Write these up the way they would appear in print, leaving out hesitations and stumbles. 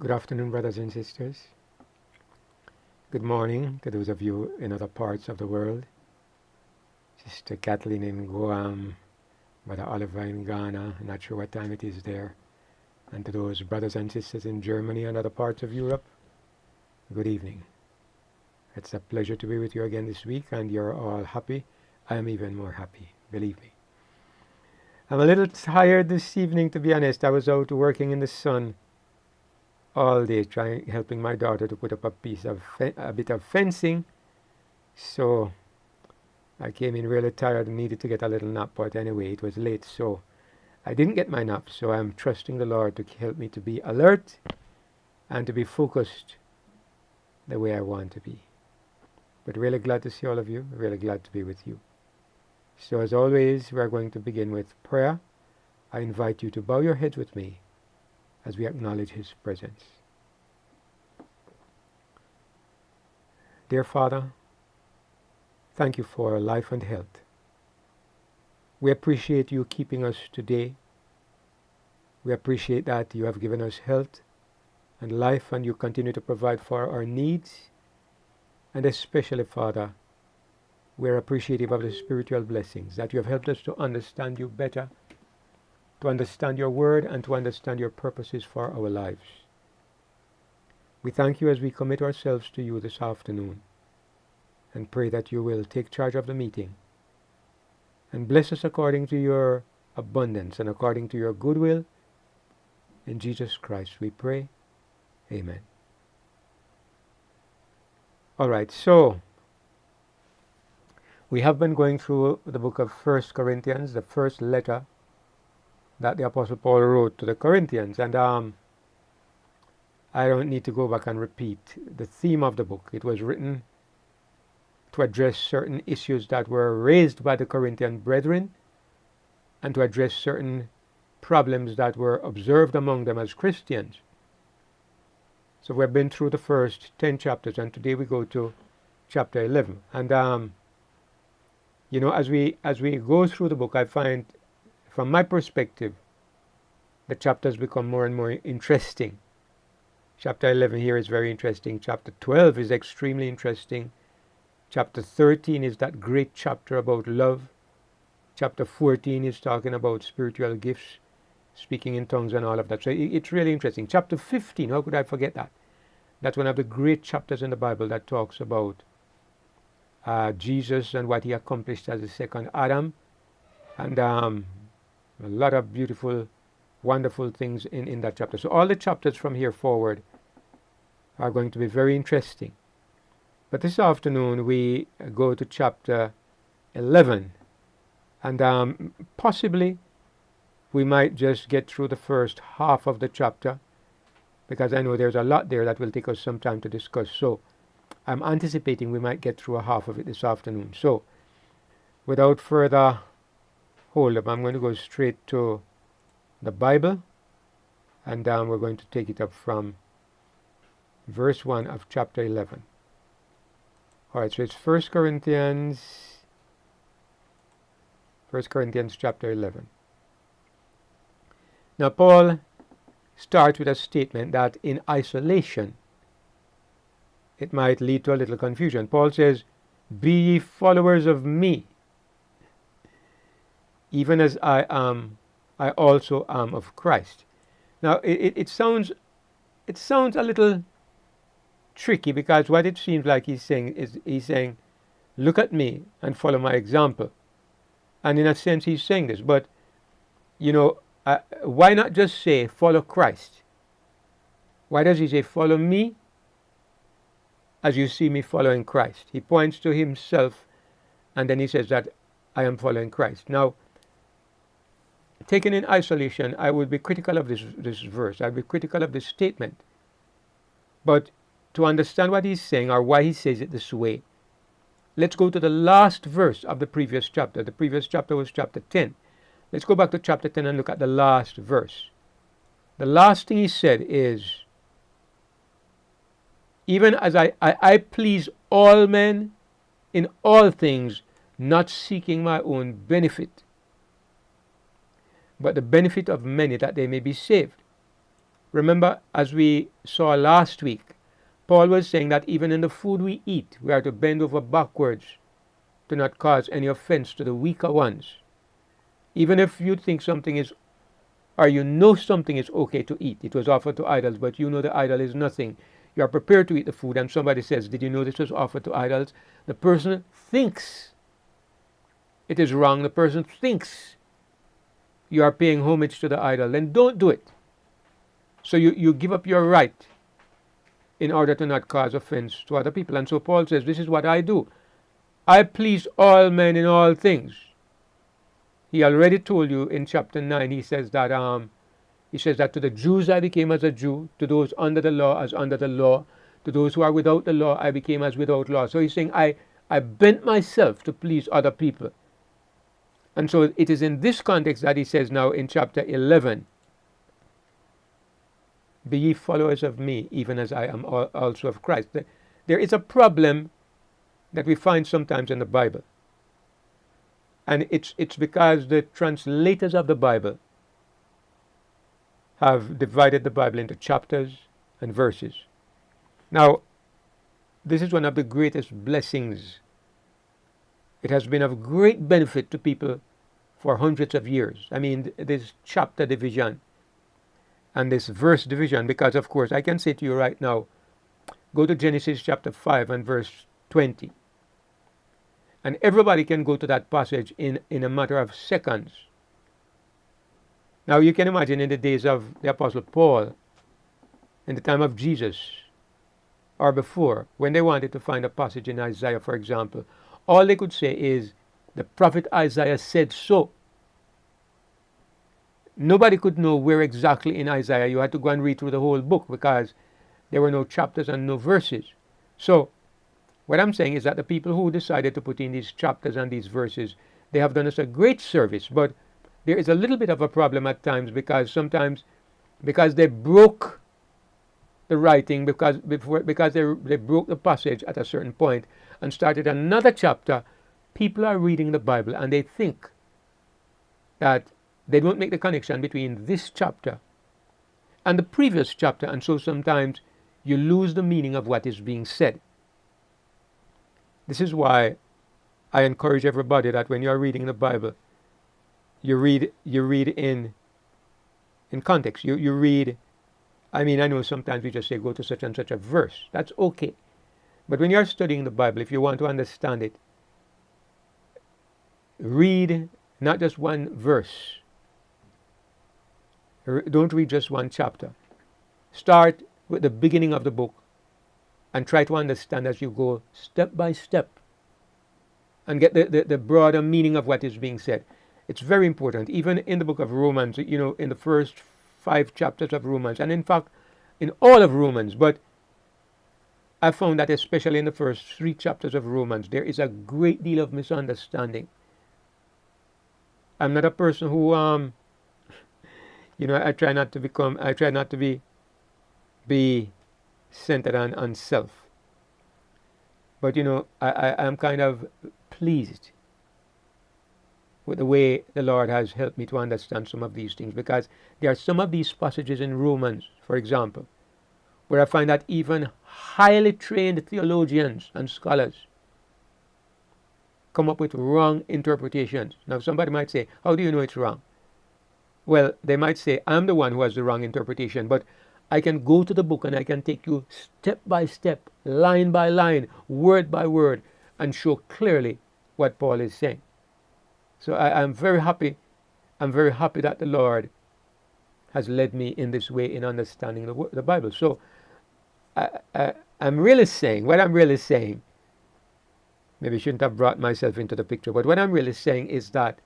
Good afternoon, brothers and sisters. Good morning to those of you in other parts of the world. Sister Kathleen in Guam, Brother Oliver in Ghana, not sure what time it is there. And to those brothers and sisters in Germany and other parts of Europe, good evening. It's a pleasure to be with you again this week, and you're all happy. I am even more happy, believe me. I'm a little tired this evening, to be honest. I was out working in the sun all day, helping my daughter to put up a bit of fencing. So I came in really tired and needed to get a little nap, but anyway, it was late, so I didn't get my nap. So I'm trusting the Lord to help me to be alert and to be focused the way I want to be. But really glad to see all of you, really glad to be with you. So as always, we are going to begin with prayer. I invite you to bow your heads with me as we acknowledge His presence. Dear Father, thank you for life and health. We appreciate you keeping us today. We appreciate that you have given us health and life, and you continue to provide for our needs. And especially, Father, we are appreciative of the spiritual blessings that you have helped us to understand you better, to understand your word, and to understand your purposes for our lives. We thank you as we commit ourselves to you this afternoon and pray that you will take charge of the meeting and bless us according to your abundance and according to your goodwill. In Jesus Christ we pray. Amen. All right, so we have been going through the book of 1 Corinthians, the first letter that the Apostle Paul wrote to the Corinthians. And I don't need to go back and repeat the theme of the book. It was written to address certain issues that were raised by the Corinthian brethren and to address certain problems that were observed among them as Christians. So we've been through the first 10 chapters, and today we go to chapter 11. And as we go through the book, I find, from my perspective, the chapters become more and more interesting. Chapter 11 here is very interesting. Chapter 12 is extremely interesting. Chapter 13 is that great chapter about love. Chapter 14 is talking about spiritual gifts, speaking in tongues and all of that. So it's really interesting. Chapter 15, how could I forget that? That's one of the great chapters in the Bible that talks about Jesus and what he accomplished as the second Adam. And a lot of beautiful, wonderful things in that chapter. So all the chapters from here forward are going to be very interesting. But this afternoon we go to chapter 11. And possibly we might just get through the first half of the chapter, because I know there's a lot there that will take us some time to discuss. So I'm anticipating we might get through a half of it this afternoon. So without further hold up, I'm going to go straight to the Bible, and we're going to take it up from verse 1 of chapter 11. Alright, so it's 1 Corinthians chapter 11. Now Paul starts with a statement that in isolation it might lead to a little confusion. Paul says, "Be ye followers of me, even as I also am of Christ." Now it sounds a little tricky, because what it seems like he's saying, look at me and follow my example. And in a sense he's saying this, but why not just say follow Christ? Why does he say follow me as you see me following Christ? He points to himself and then he says that I am following Christ. Now, taken in isolation, I would be critical of this verse. I would be critical of this statement. But to understand what he's saying or why he says it this way, let's go to the last verse of the previous chapter. The previous chapter was chapter 10. Let's go back to chapter 10 and look at the last verse. The last thing he said is, even as I please all men in all things, not seeking my own benefit, but the benefit of many, that they may be saved. Remember, as we saw last week, Paul was saying that even in the food we eat, we are to bend over backwards to not cause any offense to the weaker ones. Even if you think something is, or you know something is okay to eat, it was offered to idols, but you know the idol is nothing. You are prepared to eat the food, and somebody says, did you know this was offered to idols? The person thinks it is wrong. The person thinks you are paying homage to the idol. Then don't do it. So you give up your right in order to not cause offense to other people. And so Paul says, this is what I do. I please all men in all things. He already told you in chapter 9, he says that to the Jews I became as a Jew, to those under the law as under the law, to those who are without the law I became as without law. So he's saying I bent myself to please other people. And so it is in this context that he says now in chapter 11, be ye followers of me, even as I am also of Christ. There is a problem that we find sometimes in the Bible. And it's because the translators of the Bible have divided the Bible into chapters and verses. Now, this is one of the greatest blessings. It has been of great benefit to people for hundreds of years. I mean, this chapter division and this verse division, because of course I can say to you right now, go to Genesis chapter 5 and verse 20. And everybody can go to that passage in a matter of seconds. Now you can imagine in the days of the Apostle Paul, in the time of Jesus, or before, when they wanted to find a passage in Isaiah, for example, all they could say is, the prophet Isaiah said so. Nobody could know where exactly in Isaiah. You had to go and read through the whole book because there were no chapters and no verses. So, what I'm saying is that the people who decided to put in these chapters and these verses, they have done us a great service, but there is a little bit of a problem at times because they broke the writing, because they broke the passage at a certain point and started another chapter. People are reading the Bible and they think that they don't make the connection between this chapter and the previous chapter, and so sometimes you lose the meaning of what is being said. This is why I encourage everybody that when you are reading the Bible, you read in context. You read, I mean, I know sometimes we just say go to such and such a verse. That's okay. But when you are studying the Bible, if you want to understand it, read not just one verse. Don't read just one chapter. Start with the beginning of the book and try to understand as you go step by step and get the broader meaning of what is being said. It's very important. Even in the book of Romans, in the first 5 chapters of Romans, and in fact, in all of Romans, but I found that especially in the first 3 chapters of Romans, there is a great deal of misunderstanding. I'm not a person who, I try not to be centered on self. But, I'm kind of pleased with the way the Lord has helped me to understand some of these things, because there are some of these passages in Romans, for example, where I find that even highly trained theologians and scholars come up with wrong interpretations. Now, somebody might say, how do you know it's wrong? Well, they might say, I'm the one who has the wrong interpretation, but I can go to the book and I can take you step by step, line by line, word by word, and show clearly what Paul is saying. So I'm very happy. I'm very happy that the Lord has led me in this way in understanding the Bible. So I'm really saying, maybe I shouldn't have brought myself into the picture, but what I'm really saying is that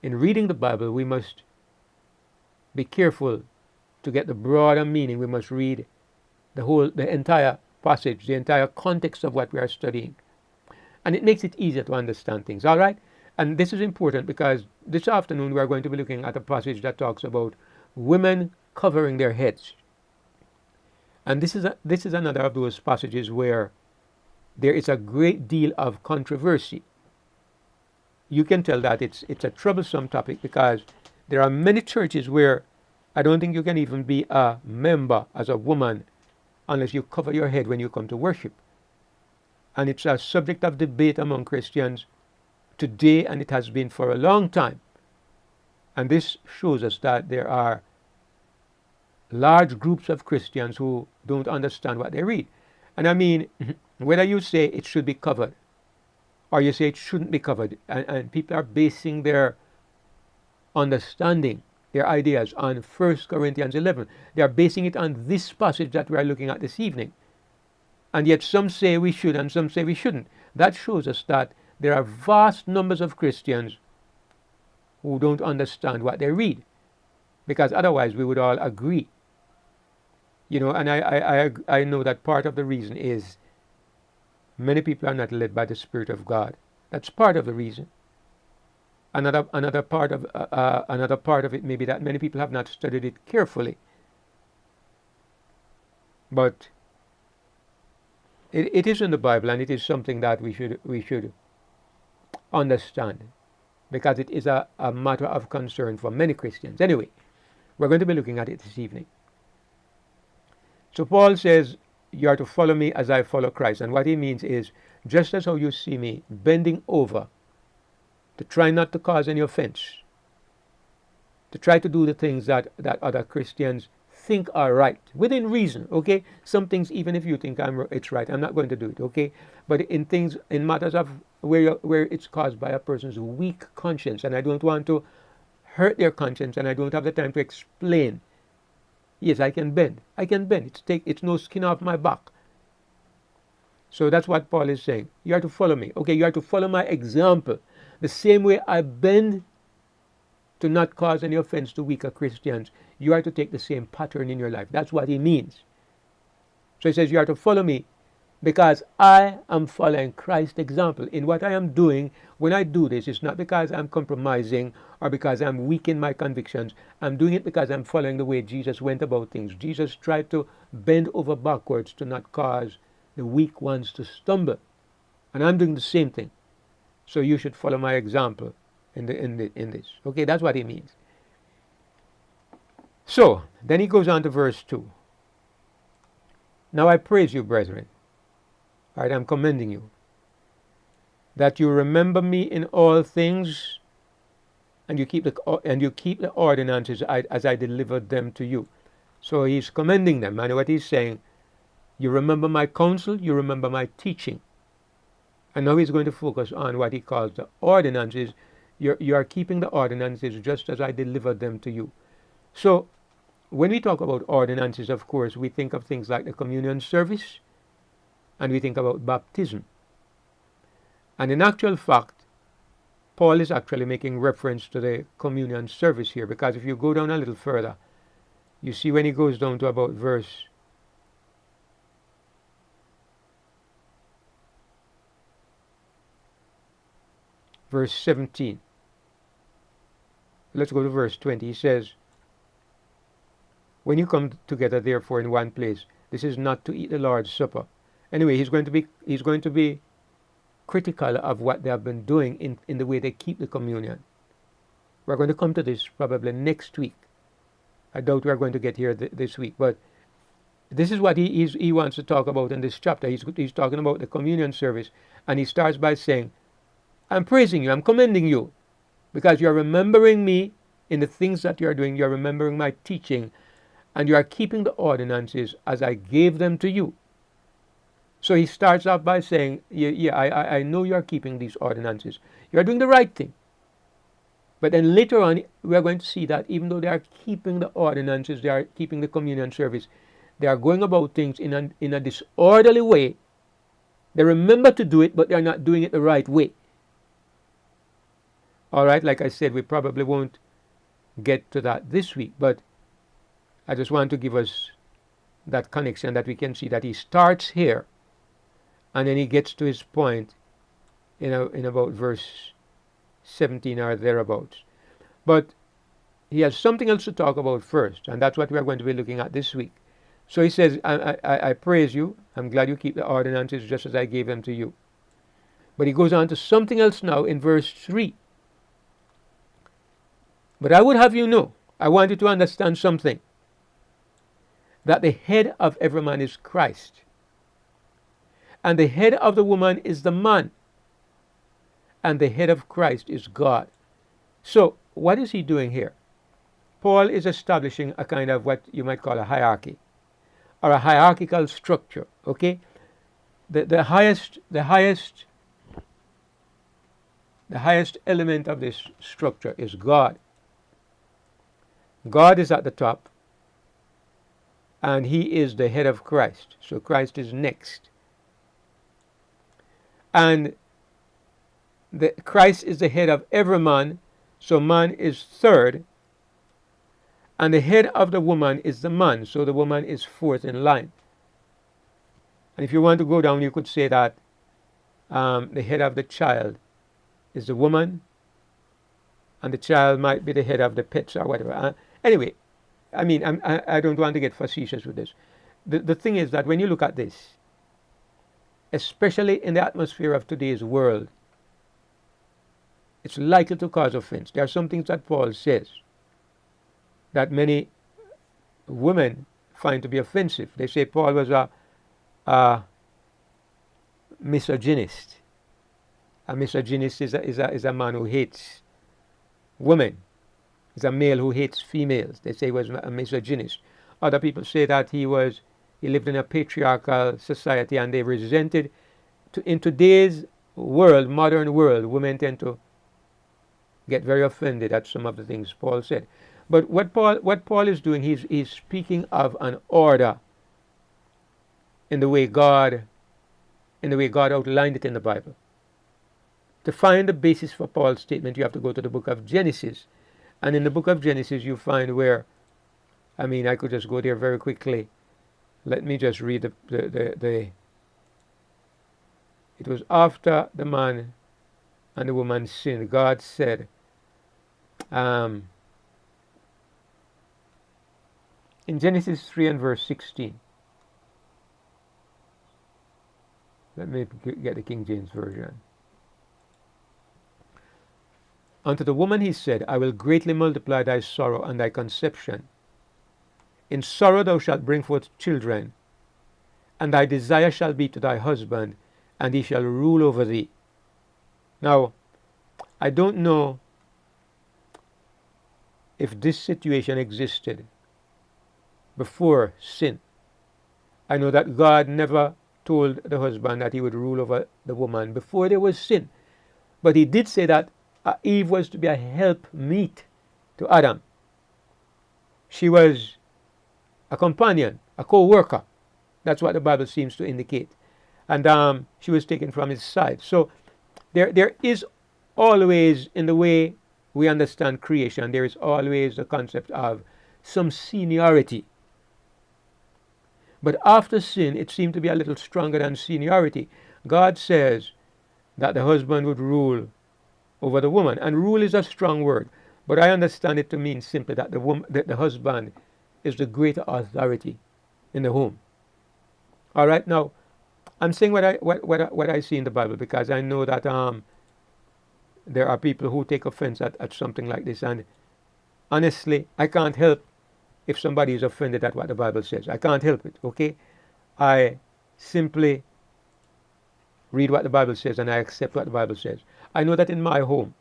in reading the Bible, we must be careful to get the broader meaning. We must read the entire passage, the entire context of what we are studying. And it makes it easier to understand things, all right? And this is important because this afternoon we are going to be looking at a passage that talks about women covering their heads. And this is another of those passages where there is a great deal of controversy. You can tell that it's a troublesome topic because there are many churches where I don't think you can even be a member as a woman unless you cover your head when you come to worship. And it's a subject of debate among Christians today, and it has been for a long time. And this shows us that there are large groups of Christians who don't understand what they read. And I mean, whether you say it should be covered or you say it shouldn't be covered, and people are basing their understanding, their ideas on 1 Corinthians 11. They are basing it on this passage that we are looking at this evening. And yet some say we should and some say we shouldn't. That shows us that there are vast numbers of Christians who don't understand what they read, because otherwise we would all agree. And I know that part of the reason is many people are not led by the Spirit of God. That's part of the reason. Another part of it may be that many people have not studied it carefully. But it is in the Bible, and it is something that we should understand, because it is a matter of concern for many Christians. Anyway, we're going to be looking at it this evening. So Paul says, you are to follow me as I follow Christ. And what he means is, just as how you see me bending over to try not to cause any offense, to try to do the things that other Christians think are right, within reason, okay? Some things, even if you think it's right, I'm not going to do it, okay? But in matters of where it's caused by a person's weak conscience, and I don't want to hurt their conscience, and I don't have the time to explain. Yes, I can bend. It's no skin off my back. So that's what Paul is saying. You are to follow me. Okay, you are to follow my example. The same way I bend to not cause any offense to weaker Christians, you are to take the same pattern in your life. That's what he means. So he says, you are to follow me because I am following Christ's example. In what I am doing, when I do this, it's not because I'm compromising or because I'm weak in my convictions. I'm doing it because I'm following the way Jesus went about things. Jesus tried to bend over backwards to not cause the weak ones to stumble. And I'm doing the same thing. So you should follow my example in this. Okay, that's what he means. So, then he goes on to verse 2. Now I praise you, brethren. All right, I'm commending you, that you remember me in all things, and you keep the ordinances as I delivered them to you. So he's commending them, and what he's saying, you remember my counsel, you remember my teaching. And now he's going to focus on what he calls the ordinances. You are keeping the ordinances just as I delivered them to you. So when we talk about ordinances, of course, we think of things like the communion service, and we think about baptism. And in actual fact, Paul is actually making reference to the communion service here, because if you go down a little further, you see when he goes down to about verse 17. Let's go to verse 20. He says, when you come together therefore in one place, this is not to eat the Lord's Supper. Anyway, he's going to be critical of what they have been doing in the way they keep the communion. We're going to come to this probably next week. I doubt we're going to get here this week, but this is what he wants to talk about in this chapter. He's talking about the communion service, and he starts by saying, I'm praising you, I'm commending you, because you're remembering me in the things that you're doing. You're remembering my teaching, and you are keeping the ordinances as I gave them to you. So he starts off by saying, I know you are keeping these ordinances. You are doing the right thing. But then later on, we are going to see that even though they are keeping the ordinances, they are keeping the communion service, they are going about things in a disorderly way. They remember to do it, but they are not doing it the right way. All right, like I said, we probably won't get to that this week, but I just want to give us that connection that we can see that he starts here, and then he gets to his point in about verse 17 or thereabouts. But he has something else to talk about first, and that's what we are going to be looking at this week. So he says, I praise you. I'm glad you keep the ordinances just as I gave them to you. But he goes on to something else now in verse 3. But I would have you know, I want you to understand something. That the head of every man is Christ. And the head of the woman is the man. And the head of Christ is God. So, what is he doing here? Paul is establishing a kind of what you might call a hierarchy. Or a hierarchical structure. Okay? The highest element of this structure is God. God is at the top, and he is the head of Christ. So Christ is next. And Christ is the head of every man, so man is third. And the head of the woman is the man, so the woman is fourth in line. And if you want to go down, you could say that the head of the child is the woman, and the child might be the head of the pets or whatever. Anyway, I mean, I don't want to get facetious with this. The thing is that when you look at this, especially in the atmosphere of today's world, it's likely to cause offense. There are some things that Paul says that many women find to be offensive. They say Paul was a misogynist. A misogynist is a man who hates women. He's a male who hates females. They say he was a misogynist. Other people say that he lived in a patriarchal society and they resented. In today's world, modern world, women tend to get very offended at some of the things Paul said. But what Paul is doing, he's speaking of an order in the way God outlined it in the Bible. To find the basis for Paul's statement, you have to go to the book of Genesis. And in the book of Genesis, you find where, I mean, I could just go there very quickly. Let me just read it was after the man and the woman sinned. God said, in Genesis 3 and verse 16. Let me get the King James Version. Unto the woman he said, I will greatly multiply thy sorrow and thy conception. In sorrow thou shalt bring forth children, and thy desire shall be to thy husband, and he shall rule over thee. Now, I don't know if this situation existed before sin. I know that God never told the husband that he would rule over the woman before there was sin. But he did say that Eve was to be a helpmeet to Adam. She was a companion, a co-worker. That's what the Bible seems to indicate. And she was taken from his side. So there is always, in the way we understand creation, there is always the concept of some seniority. But after sin, it seemed to be a little stronger than seniority. God says that the husband would rule over the woman. And rule is a strong word. But I understand it to mean simply that the husband is the greater authority in the home. All right, now, I'm saying what I see in the Bible because I know that there are people who take offense at something like this. And honestly, I can't help if somebody is offended at what the Bible says. I can't help it, okay? I simply read what the Bible says and I accept what the Bible says. I know that in my home,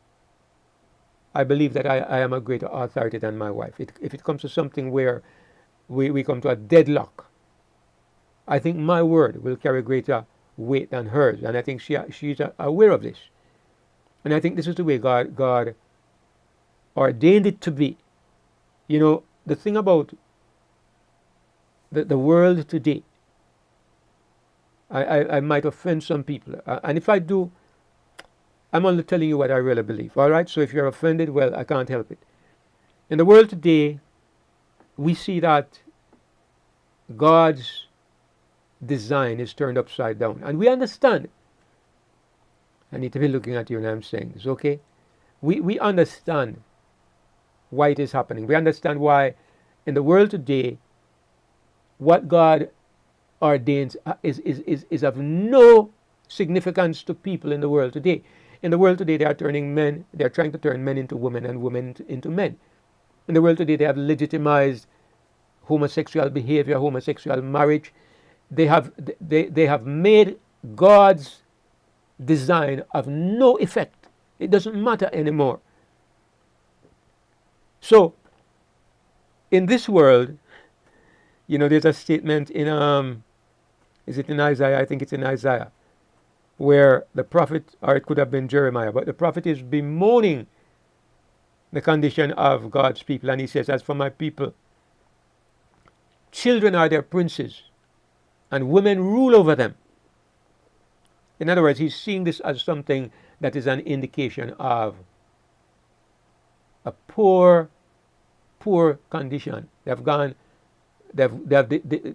I believe that I am a greater authority than my wife. If it comes to something where we come to a deadlock, I think my word will carry greater weight than hers. And I think she's aware of this. And I think this is the way God ordained it to be. You know, the thing about the world today, I might offend some people. And if I do, I'm only telling you what I really believe. All right? So if you're offended, well, I can't help it. In the world today, we see that God's design is turned upside down. And we understand. I need to be looking at you and I'm saying this, okay? We understand why it is happening. We understand why in the world today, what God ordains is of no significance to people in the world today. In the world today, they're trying to turn men into women and women into men. In the world today, they have legitimized homosexual behavior, homosexual marriage. They have made God's design of no effect. It doesn't matter anymore. So, in this world, there's a statement in is it in Isaiah? I think it's in Isaiah, where the prophet, or it could have been Jeremiah, but the prophet is bemoaning the condition of God's people, and he says, "As for my people, children are their princes, and women rule over them." In other words, he's seeing this as something that is an indication of a poor condition. They've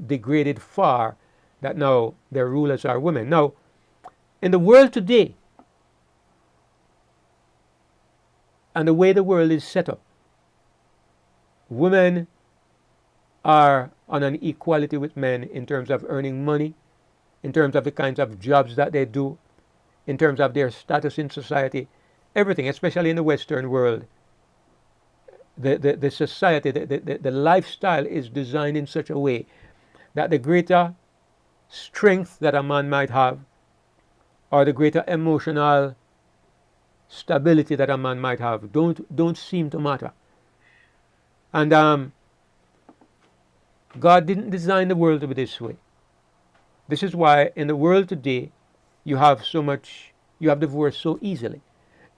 degraded far, that now their rulers are women. Now, in the world today, and the way the world is set up, women are on an equality with men in terms of earning money, in terms of the kinds of jobs that they do, in terms of their status in society, everything, especially in the Western world. The society, the lifestyle is designed in such a way that the greater strength that a man might have, or the greater emotional stability that a man might have, don't seem to matter. And God didn't design the world to be this way. This is why in the world today you have divorce so easily.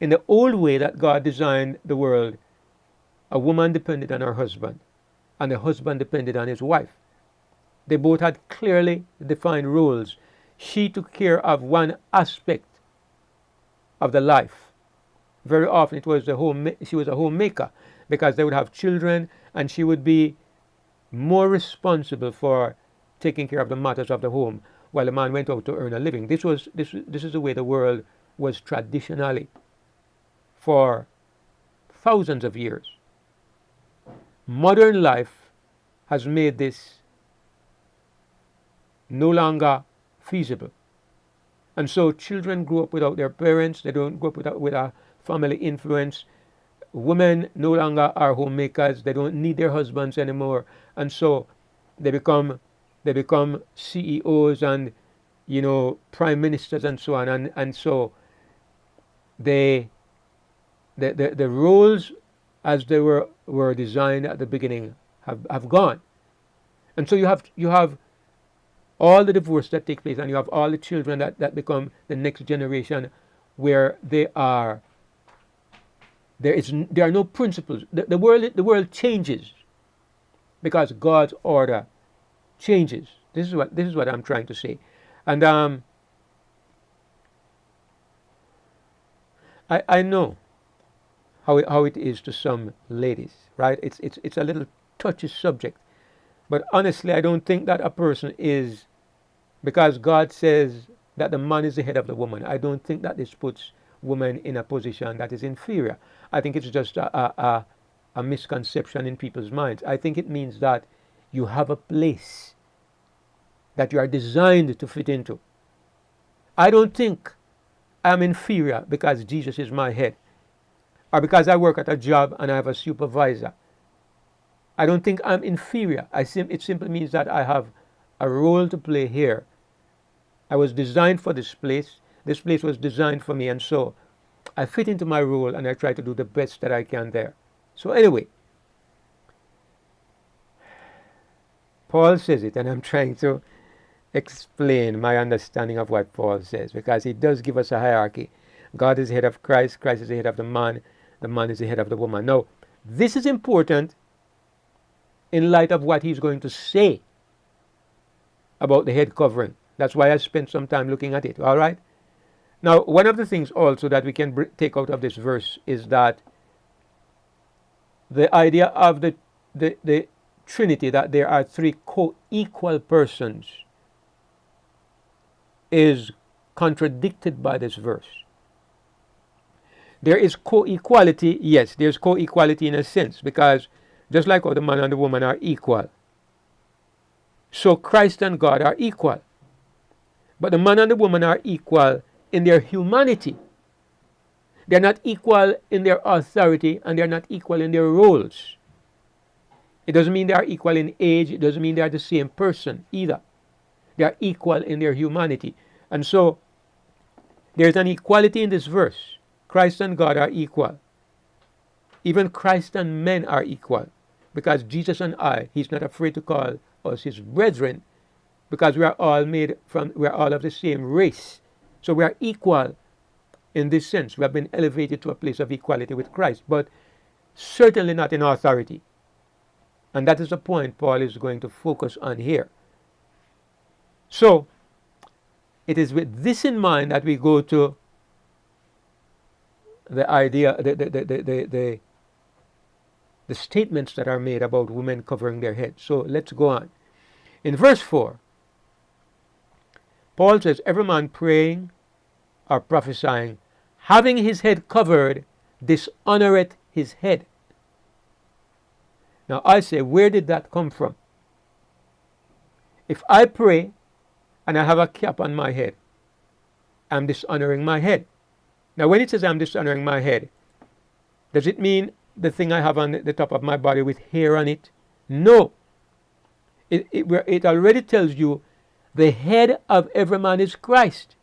In the old way that God designed the world, a woman depended on her husband, and the husband depended on his wife. They both had clearly defined roles. She took care of one aspect of the life. Very often she was a homemaker, because they would have children, and she would be more responsible for taking care of the matters of the home, while the man went out to earn a living. This is the way the world was traditionally for thousands of years. Modern life has made this no longer feasible. And so children grow up without their parents. They don't grow up with a family influence. Women no longer are homemakers. They don't need their husbands anymore. And so they become CEOs and prime ministers and so on. And so the roles as they were designed at the beginning have gone. And so you have all the divorce that takes place, and you have all the children that become the next generation, where there are no principles. The world changes because God's order changes. This is what I'm trying to say. And I know how it is to some ladies, right? It's a little touchy subject, but honestly, I don't think that a person is, because God says that the man is the head of the woman. I don't think that this puts women in a position that is inferior. I think it's just a misconception in people's minds. I think it means that you have a place that you are designed to fit into. I don't think I'm inferior because Jesus is my head, or because I work at a job and I have a supervisor. I don't think I'm inferior. It simply means that I have a role to play here. I was designed for this place. This place was designed for me, and so I fit into my role and I try to do the best that I can there. So anyway, Paul says it, and I'm trying to explain my understanding of what Paul says, because he does give us a hierarchy. God is the head of Christ, Christ is the head of the man is the head of the woman. Now, this is important in light of what he's going to say about the head covering. That's why I spent some time looking at it, all right? Now, one of the things also that we can take out of this verse is that the idea of the Trinity, that there are three co-equal persons, is contradicted by this verse. There is co-equality, yes, there's co-equality in a sense, because just like how the man and the woman are equal, so Christ and God are equal. But the man and the woman are equal in their humanity. They're not equal in their authority, and they're not equal in their roles. It doesn't mean they are equal in age. It doesn't mean they are the same person either. They are equal in their humanity. And so there's an equality in this verse. Christ and God are equal. Even Christ and men are equal. Because Jesus and I, he's not afraid to call us his brethren, because we are all of the same race. So we are equal in this sense. We have been elevated to a place of equality with Christ, but certainly not in authority. And that is the point Paul is going to focus on here. So it is with this in mind that we go to the idea, the statements that are made about women covering their heads. So let's go on. In verse 4, Paul says, every man praying or prophesying, having his head covered, dishonoreth his head. Now I say, where did that come from? If I pray and I have a cap on my head, I'm dishonoring my head. Now when it says I'm dishonoring my head, does it mean the thing I have on the top of my body with hair on it? No. It already tells you the head of every man is Christ.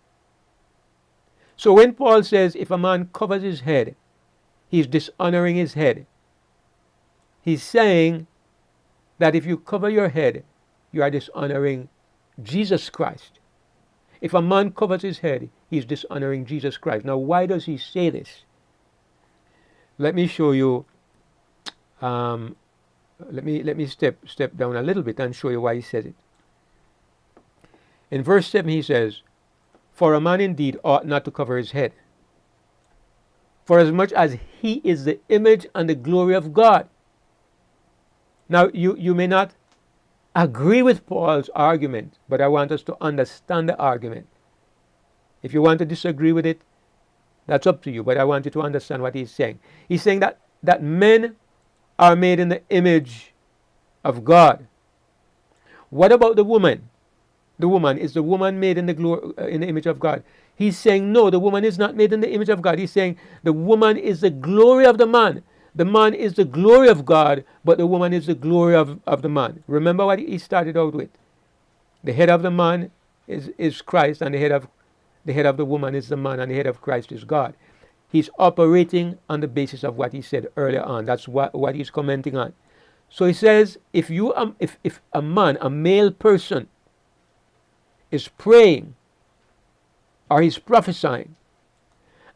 So when Paul says if a man covers his head, he's dishonoring his head. He's saying that if you cover your head, you are dishonoring Jesus Christ. If a man covers his head, he's dishonoring Jesus Christ. Now, why does he say this? Let me show you. Let me step down a little bit and show you why he says it. In verse 7 he says, for a man indeed ought not to cover his head, for as much as he is the image and the glory of God. Now you may not agree with Paul's argument, but I want us to understand the argument. If you want to disagree with it, that's up to you, but I want you to understand what he's saying. He's saying that men are made in the image of God. What about the woman? The woman, is the woman made in the image of God? He's saying no, the woman is not made in the image of God. He's saying the woman is the glory of the man. The man is the glory of God, but the woman is the glory of the man. Remember what he started out with. The head of the man is Christ, and the head of the woman is the man, and the head of Christ is God. He's operating on the basis of what he said earlier on. That's what he's commenting on. So he says, if a man, a male person, is praying or he's prophesying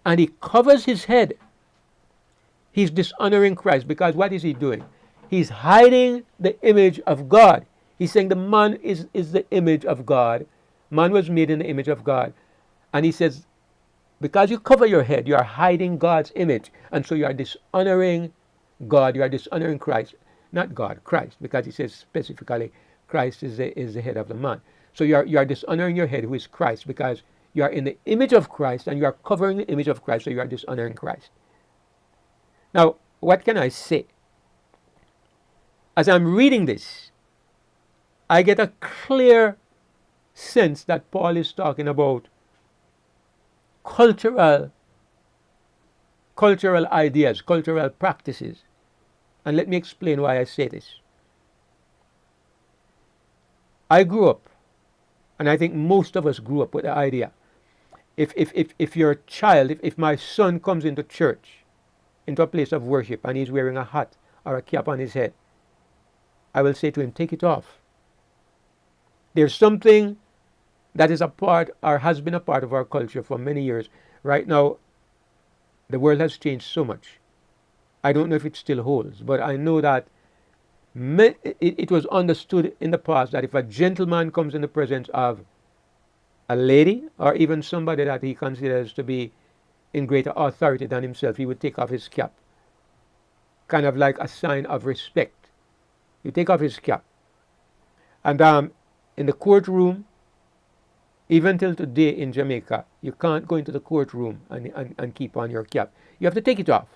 and he covers his head, he's dishonoring Christ, because what is he doing? He's hiding the image of God. He's saying the man is the image of God. Man was made in the image of God. And he says, because you cover your head, you are hiding God's image. And so you are dishonoring God. You are dishonoring Christ. Not God, Christ. Because he says specifically, Christ is the head of the man. So you are dishonoring your head, who is Christ, because you are in the image of Christ and you are covering the image of Christ. So you are dishonoring Christ. Now, what can I say? As I'm reading this, I get a clear sense that Paul is talking about cultural ideas, cultural practices. And let me explain why I say this. I grew up, and I think most of us grew up with the idea, if you're a child, if my son comes into church, into a place of worship, and he's wearing a hat or a cap on his head, I will say to him, take it off. There's something that is a part, or has been a part of our culture for many years. Right now, the world has changed so much. I don't know if it still holds, but I know that it was understood in the past that if a gentleman comes in the presence of a lady, or even somebody that he considers to be in greater authority than himself, he would take off his cap. Kind of like a sign of respect. You take off his cap. And in the courtroom, even till today in Jamaica, you can't go into the courtroom and keep on your cap. You have to take it off.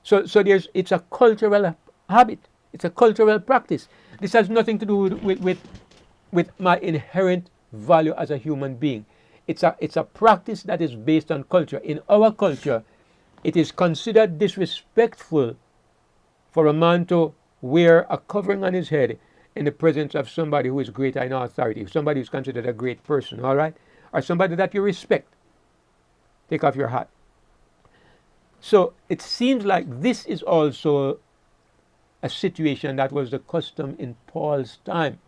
So it's a cultural habit. It's a cultural practice. This has nothing to do with my inherent value as a human being. It's a practice that is based on culture. In our culture, it is considered disrespectful for a man to wear a covering on his head in the presence of somebody who is greater in authority, somebody who's considered a great person, all right? Or somebody that you respect. Take off your hat. So it seems like this is also a situation that was the custom in Paul's time.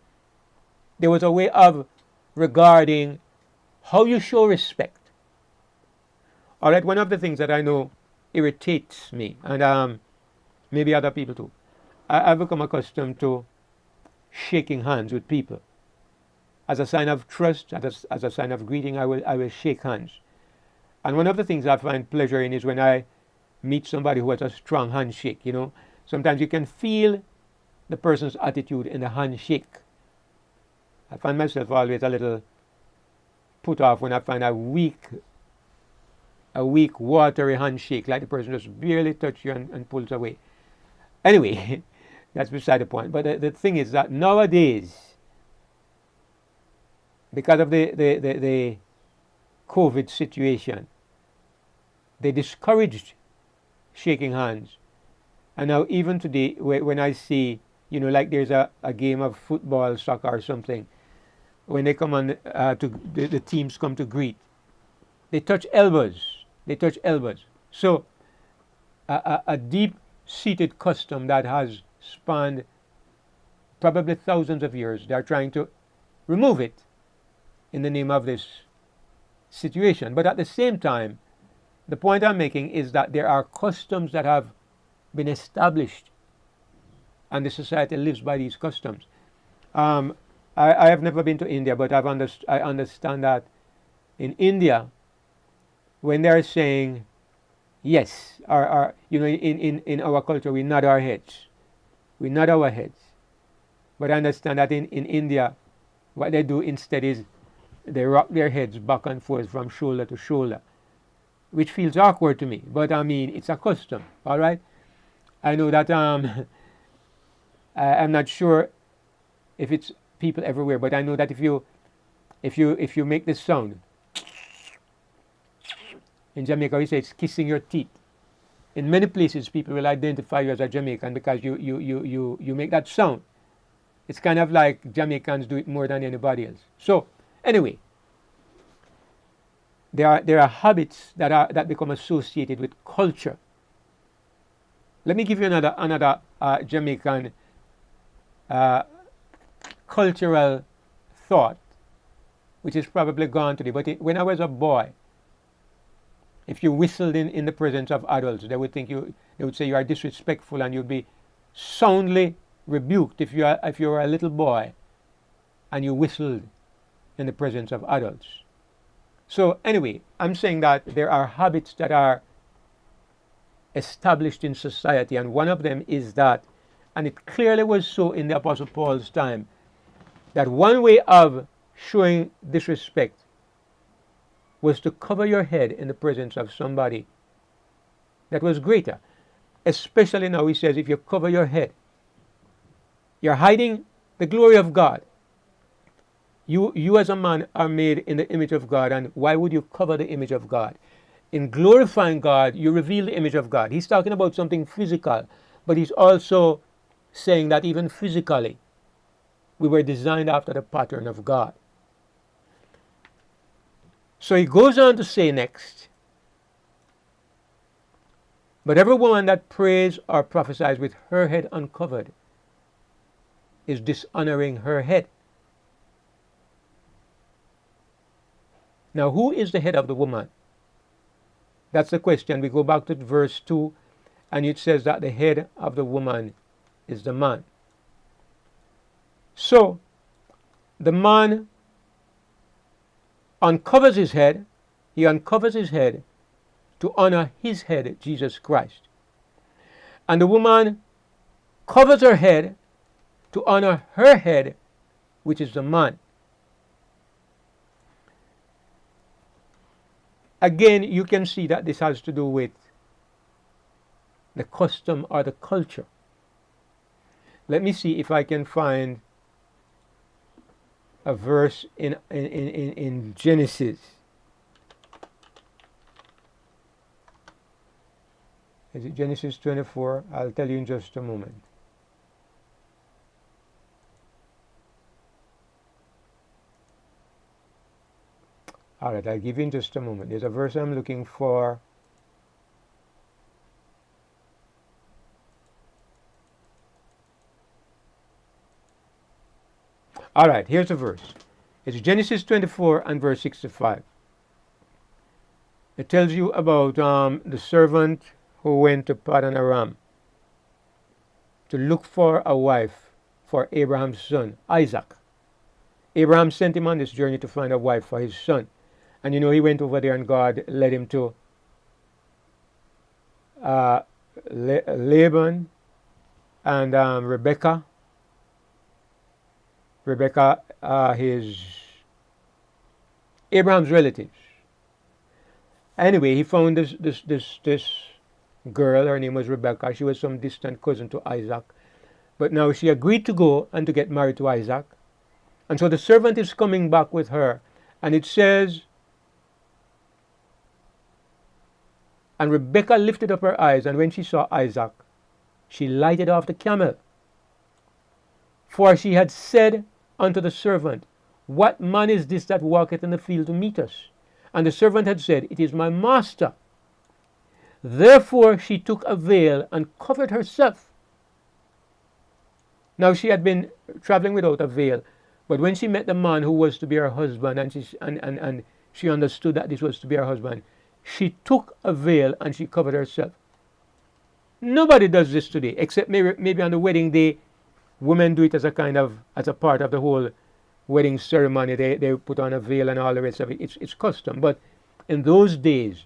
There was a way of regarding how you show respect. All right, one of the things that I know irritates me, and maybe other people too, I've become accustomed to shaking hands with people. As a sign of trust, as a sign of greeting, I will shake hands. And one of the things I find pleasure in is when I meet somebody who has a strong handshake, you know. Sometimes you can feel the person's attitude in the handshake. I find myself always a little put off when I find a weak, watery handshake, like the person just barely touches you and pulls away. Anyway, that's beside the point. But the thing is that nowadays, because of the COVID situation, they discouraged shaking hands. And now even today, when I see, you know, like there's a game of football, soccer or something, when they come on, the teams come to greet, they touch elbows. They touch elbows. So a deep-seated custom that has spanned probably thousands of years, they're trying to remove it in the name of this situation. But at the same time, the point I'm making is that there are customs that have been established, and the society lives by these customs. I have never been to India, but I understand that in India, when they're saying yes, or you know, in our culture, we nod our heads. We nod our heads. But I understand that in India, what they do instead is they rock their heads back and forth from shoulder to shoulder, which feels awkward to me. But I mean, it's a custom, all right? I know that I'm not sure if it's people everywhere, but I know that if you make this sound, in Jamaica we say it's kissing your teeth. In many places, people will identify you as a Jamaican because you make that sound. It's kind of like Jamaicans do it more than anybody else. So anyway, there are habits that become associated with culture. Let me give you another Jamaican cultural thought, which is probably gone today. But when I was a boy, if you whistled in the presence of adults, they would say you are disrespectful, and you'd be soundly rebuked if you were a little boy and you whistled in the presence of adults. So anyway, I'm saying that there are habits that are established in society, and one of them is that, and it clearly was so in the Apostle Paul's time, that one way of showing disrespect was to cover your head in the presence of somebody that was greater. Especially now, he says, if you cover your head, you're hiding the glory of God. You as a man are made in the image of God, and why would you cover the image of God? In glorifying God, you reveal the image of God. He's talking about something physical, but he's also saying that even physically, we were designed after the pattern of God. So he goes on to say next, but every woman that prays or prophesies with her head uncovered is dishonoring her head. Now, who is the head of the woman? That's the question. We go back to verse 2, and it says that the head of the woman is the man. So, the man uncovers his head. He uncovers his head to honor his head, Jesus Christ. And the woman covers her head to honor her head, which is the man. Again, you can see that this has to do with the custom or the culture. Let me see if I can find a verse in Genesis. Is it Genesis 24? I'll tell you in just a moment. All right, I'll give you in just a moment. There's a verse I'm looking for. All right, here's the verse. It's Genesis 24 and verse 65. It tells you about the servant who went to Padan Aram to look for a wife for Abraham's son, Isaac. Abraham sent him on this journey to find a wife for his son. And he went over there and God led him to Laban and Rebecca. His Abraham's relatives. Anyway, he found this girl. Her name was Rebecca. She was some distant cousin to Isaac. But now she agreed to go and to get married to Isaac. And so the servant is coming back with her. And it says, and Rebecca lifted up her eyes, and when she saw Isaac, she lighted off the camel. For she had said unto the servant, What man is this that walketh in the field to meet us? And the servant had said, It is my master. Therefore she took a veil and covered herself. Now she had been traveling without a veil, but when she met the man who was to be her husband, and she understood that this was to be her husband, she took a veil and she covered herself. Nobody does this today, except maybe on the wedding day. Women do it as a part of the whole wedding ceremony. They put on a veil and all the rest of it. It's custom. But in those days,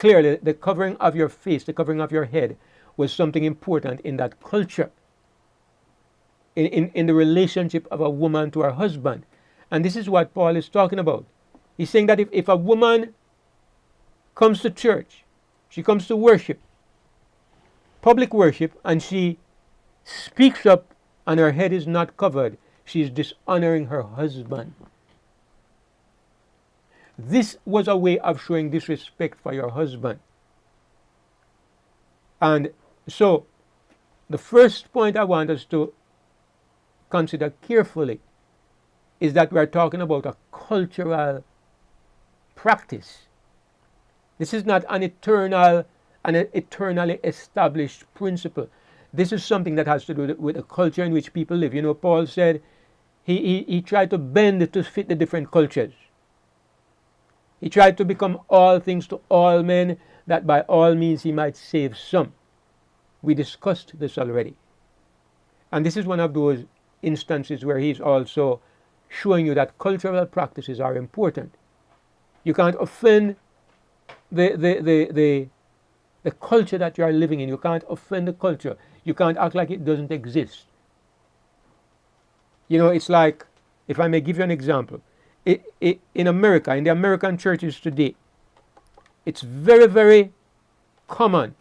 clearly the covering of your face, the covering of your head was something important in that culture. In the relationship of a woman to her husband. And this is what Paul is talking about. He's saying that if a woman comes to church, she comes to worship, public worship, and she speaks up and her head is not covered, she is dishonoring her husband. This was a way of showing disrespect for your husband. And so, the first point I want us to consider carefully is that we are talking about a cultural practice. This is not an eternally established principle. This is something that has to do with the culture in which people live. Paul said he tried to bend to fit the different cultures. He tried to become all things to all men, that by all means he might save some. We discussed this already. And this is one of those instances where he's also showing you that cultural practices are important. You can't offend the culture that you are living in. You can't offend the culture. You can't act like it doesn't exist. It's like, if I may give you an example, in America, in the American churches today, it's very, very common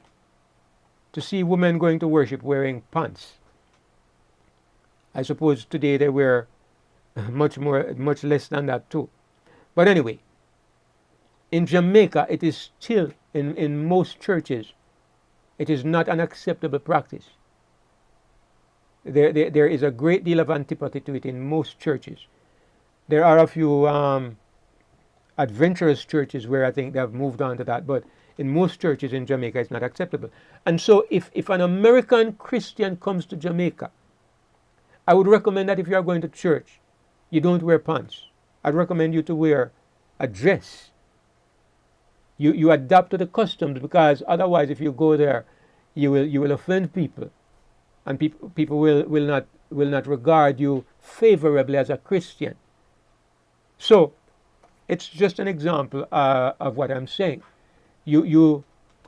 to see women going to worship wearing pants. I suppose today they wear much less than that too. But anyway, in Jamaica, it is still, in most churches, it is not an acceptable practice. There is a great deal of antipathy to it in most churches. There are a few adventurous churches where I think they have moved on to that, but in most churches in Jamaica, it's not acceptable. And so if an American Christian comes to Jamaica, I would recommend that if you are going to church, you don't wear pants. I'd recommend you to wear a dress. You adapt to the customs, because otherwise, if you go there, you will offend people, and people will not regard you favorably as a Christian. So, it's just an example of what I'm saying. You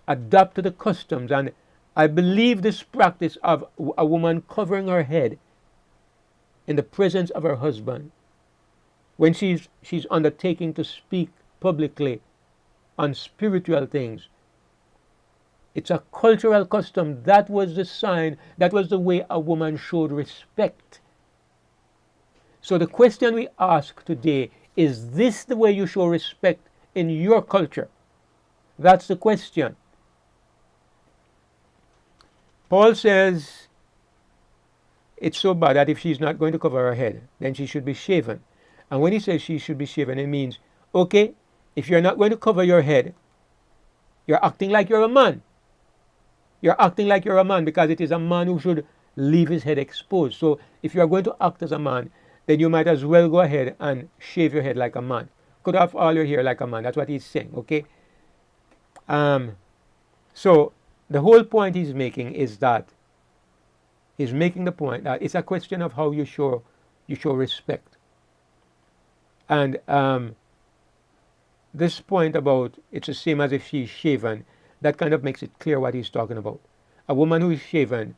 adapt to the customs, and I believe this practice of a woman covering her head in the presence of her husband, when she's undertaking to speak publicly on spiritual things, it's a cultural custom. That was the sign, that was the way a woman showed respect. So the question we ask today, is this the way you show respect in your culture? That's the question. Paul says it's so bad that if she's not going to cover her head, then she should be shaven. And when he says she should be shaven, it means okay, if you're not going to cover your head, you're acting like you're a man. You're acting like you're a man because it is a man who should leave his head exposed. So if you're going to act as a man, then you might as well go ahead and shave your head like a man. Cut off all your hair like a man. That's what he's saying, okay? So the whole point he's making is that he's making the point that it's a question of how you show respect. And this point about it's the same as if she's shaven, that kind of makes it clear what he's talking about. A woman who is shaven,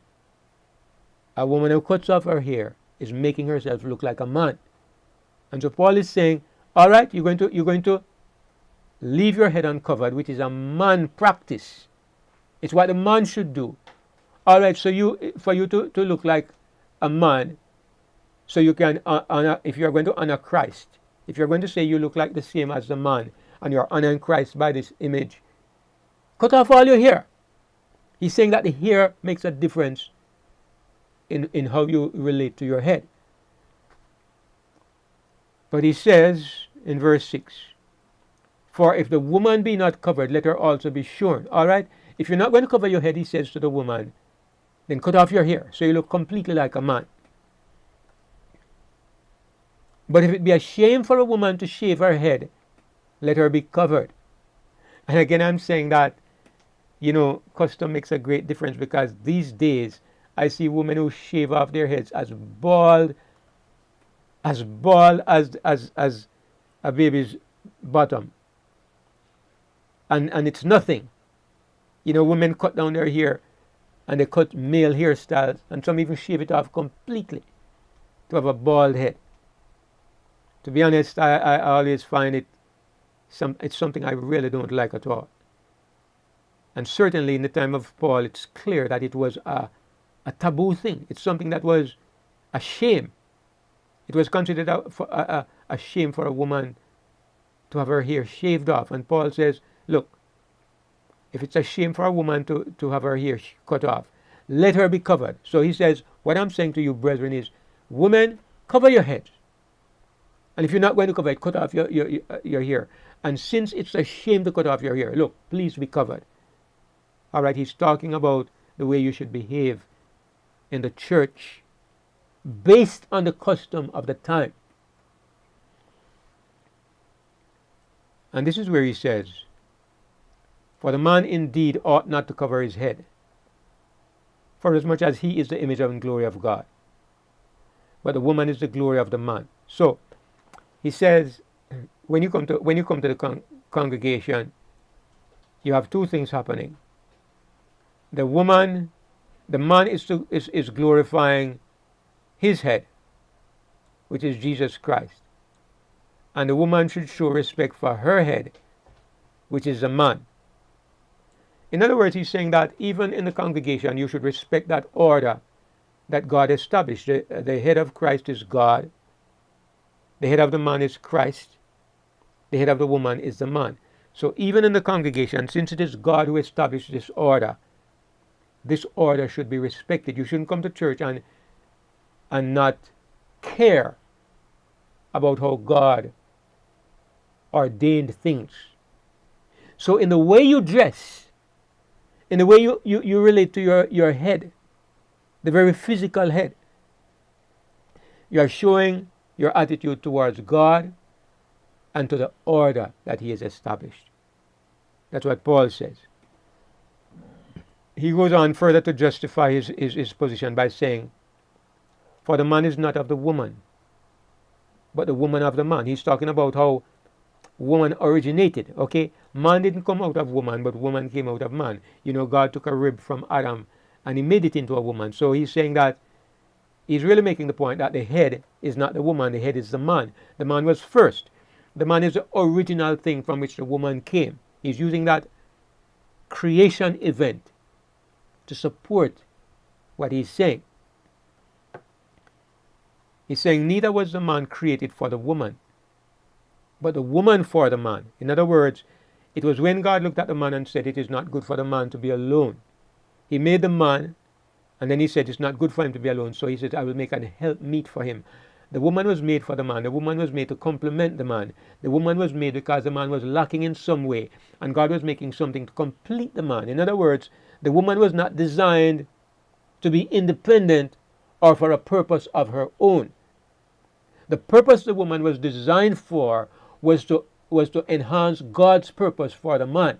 a woman who cuts off her hair is making herself look like a man. And so Paul is saying, all right, you're going to leave your head uncovered, which is a man practice. It's what a man should do. All right, so for you to look like a man, so you can honor, if you're going to honor Christ, if you're going to say you look like the same as the man, and you're honoring Christ by this image, cut off all your hair. He's saying that the hair makes a difference in how you relate to your head. But he says in verse 6, for if the woman be not covered, let her also be shorn. All right? If you're not going to cover your head, he says to the woman, then cut off your hair so you look completely like a man. But if it be a shame for a woman to shave her head, let her be covered. And again, I'm saying that, custom makes a great difference, because these days I see women who shave off their heads as bald as a baby's bottom. And it's nothing. Women cut down their hair, and they cut male hairstyles, and some even shave it off completely to have a bald head. To be honest, I always find it's something I really don't like at all. And certainly in the time of Paul, it's clear that it was a taboo thing. It's something that was a shame. It was considered a shame for a woman to have her hair shaved off. And Paul says, look, if it's a shame for a woman to have her hair cut off, let her be covered. So he says, what I'm saying to you, brethren, is, women, cover your heads. And if you're not going to cover it, cut off your hair. And since it's a shame to cut off your hair, look, please be covered. All right, he's talking about the way you should behave in the church based on the custom of the time. And this is where he says, for the man indeed ought not to cover his head, for as much as he is the image and glory of God. But the woman is the glory of the man. So he says, when you come to the congregation, you have two things happening. The man is glorifying his head, which is Jesus Christ. And the woman should show respect for her head, which is the man. In other words, he's saying that even in the congregation, you should respect that order that God established. The head of Christ is God. The head of the man is Christ. The head of the woman is the man. So even in the congregation, since it is God who established this order should be respected. You shouldn't come to church and not care about how God ordained things. So in the way you dress, in the way you relate to your head, the very physical head, you are showing your attitude towards God and to the order that he has established. That's what Paul says. He goes on further to justify his position by saying, for the man is not of the woman, but the woman of the man. He's talking about how woman originated, okay? Man didn't come out of woman, but woman came out of man. God took a rib from Adam and he made it into a woman. So he's saying that he's really making the point that the head is not the woman, the head is the man. The man was first. The man is the original thing from which the woman came. He's using that creation event to support what he's saying. He's saying neither was the man created for the woman, but the woman for the man. In other words, it was when God looked at the man and said, it is not good for the man to be alone. He made the man, and then he said, it's not good for him to be alone. So he said, I will make an helpmeet for him. The woman was made for the man. The woman was made to complement the man. The woman was made because the man was lacking in some way, and God was making something to complete the man. In other words, the woman was not designed to be independent or for a purpose of her own. The purpose the woman was designed for was to enhance God's purpose for the man.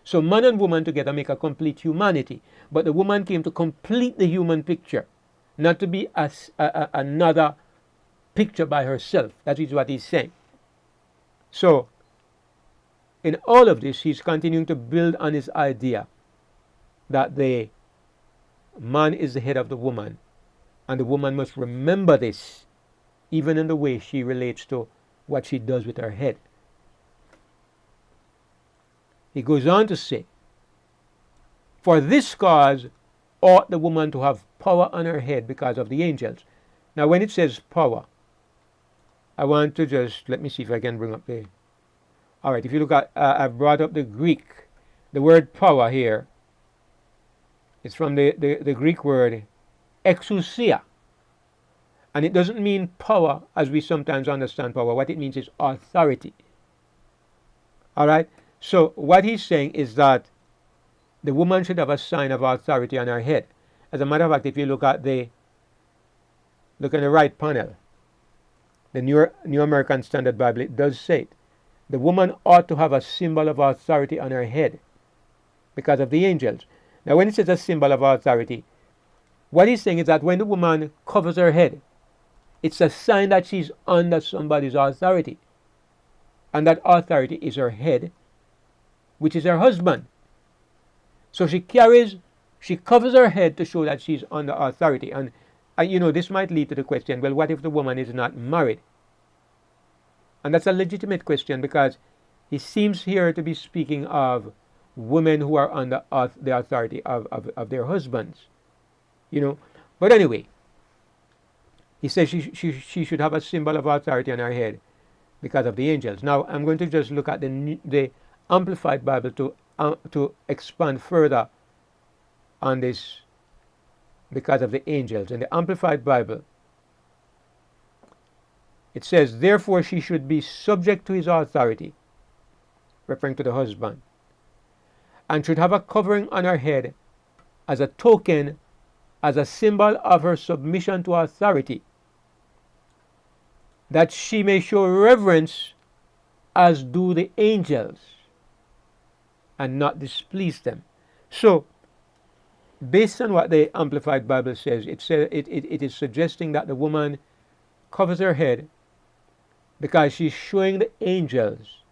So man and woman together make a complete humanity. But the woman came to complete the human picture, not to be another picture by herself. That is what he's saying. So in all of this, he's continuing to build on his idea that the man is the head of the woman, and the woman must remember this even in the way she relates to what she does with her head. He goes on to say, for this cause ought the woman to have power on her head because of the angels. Now when it says power, I want to just, let me see if I can bring up the, alright, if you look at, I've brought up the Greek. The word power here, it's from the Greek word exousia. And it doesn't mean power as we sometimes understand power. What it means is authority. Alright? So what he's saying is that the woman should have a sign of authority on her head. As a matter of fact, if you look at the right panel, the New American Standard Bible, it does say it. The woman ought to have a symbol of authority on her head because of the angels. Now when it says a symbol of authority, what he's saying is that when the woman covers her head, it's a sign that she's under somebody's authority. And that authority is her head, which is her husband. So she covers her head to show that she's under authority. And this might lead to the question, well, what if the woman is not married? And that's a legitimate question, because he seems here to be speaking of women who are under the authority of their husbands. But anyway, he says she should have a symbol of authority on her head because of the angels. Now I'm going to just look at the Amplified Bible to expand further on this because of the angels. In the Amplified Bible, it says, therefore she should be subject to his authority, referring to the husband, and should have a covering on her head as a token, as a symbol of her submission to authority, that she may show reverence as do the angels and not displease them. So, based on what the Amplified Bible says, it is suggesting that the woman covers her head because she's showing the angels